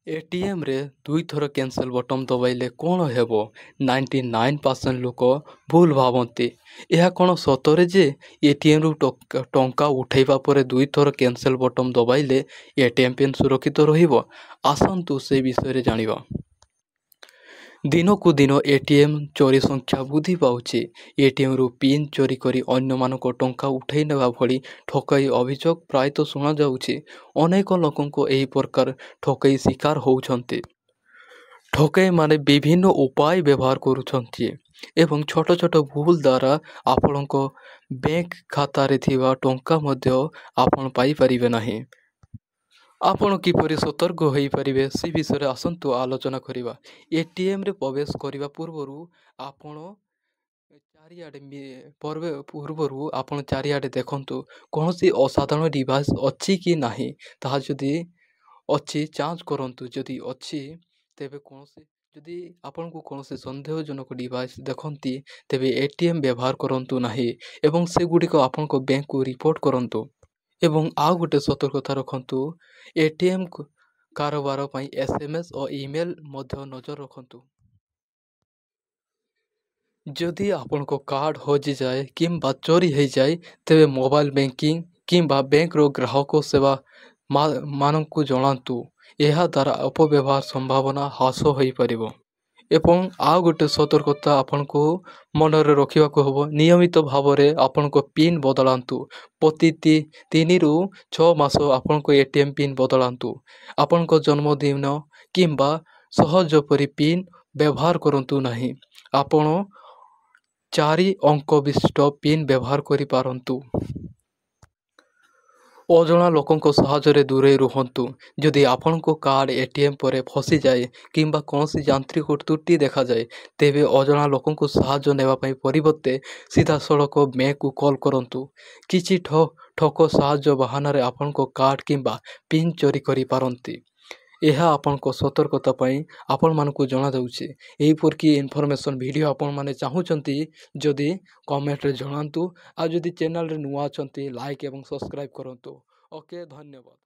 ATM रे दुई थर कैंसल बटन दबाइले कौन हेबो 99% लोक भूल भावती। यह कौन सतरे जे एटीएम रु टंका उठेबा परे दुई थर कैंसल बटन दबाइले एटीएम पिन सुरक्षित रहिबो। आसंतु से विषय रे जानिबा। दिनकू दिन एटीएम चोरी संख्या वृद्धि पाउछि। एटीएम रु पिन चोरी करी अन्य मानको टंका उठेई नेबा भली ठकई अभियोग प्रायतः सुना जाउछि। अनेक लोकंको एही प्रकार ठकई शिकार होउछन्ति। ठकई माने विभिन्न उपाय व्यवहार करुछन्ति एवं छोट छोट भूल द्वारा आपणको बैंक खाता रे थिबा टंका मध्य आपण पाई परिबे नाही। आपण किपरि सतर्क होई परिबे से विषय आसंतु आलोचना करिबा। एटीएम रे प्रवेश करिबा पूर्वरु आपण चारिआडे देखंतु कौनसी असाधारण डिवाइस अच्छी कि नाही ताहा जदि अच्छी जांच करंतु। जदि अच्छी तेबे कौनसी जदि आपन को कौनसी संदेहजनक डिवाइस देखंती तेबे एटीएम व्यवहार करंतु नाही एवं से गुडी को आपन को बैंक को रिपोर्ट करंतु। एवं आउ गोटे सतर्कता रखंतु एटीएम कारोबार पई एसएमएस और ईमेल मध्य नजर रखंतु। जदि आपण को कार्ड हजि जाए किंबा चोरी हो जाए तेबे मोबाइल बैंकिंग किंबा बैंक रो ग्राहक सेवा मानकु जणांतु। यह द्वारा अपव्यवहार संभावना ह्रास होई परिबो। एवं आउ गोटे सतर्कता आपण को मन रे रखिबा को हबो नियमित भाव रे आपण को पिन बदलांतु। प्रति 3 रु 6 मास आपण को एटीएम पिन बदलांतु। आपण को जन्मदिन किंबा सहज परि पिन व्यवहार करंतु नाही। आपण 4 अंक विशिष्ट पिन व्यवहार करि पारंतु। अजणा लोकंको साहाय्य दूरे रुहंतु। जदि आपण को कार्ड एटीएम परे फसी जाए किंबा कौनसी यांत्रिक त्रुटि देखा जाए तेबे अजणा लोकंको साहाय्य नेबा पई परिवर्ते सीधा सड़क बैंक को कॉल करंतु। किछि ठक साहाय्य बहाना रे आपण को कार्ड किंबा पिन चोरी करि पारंती। यह आपण को सतर्कता पई आपण मानको जणा जाउछि। एही पर की इन्फॉर्मेशन वीडियो आपण माने चाहुचंती जदि कमेंट रे जणांतु। आ जदि चैनल रे नुआ अछंती लाइक एवं सब्सक्राइब करंतु। ओके धन्यवाद।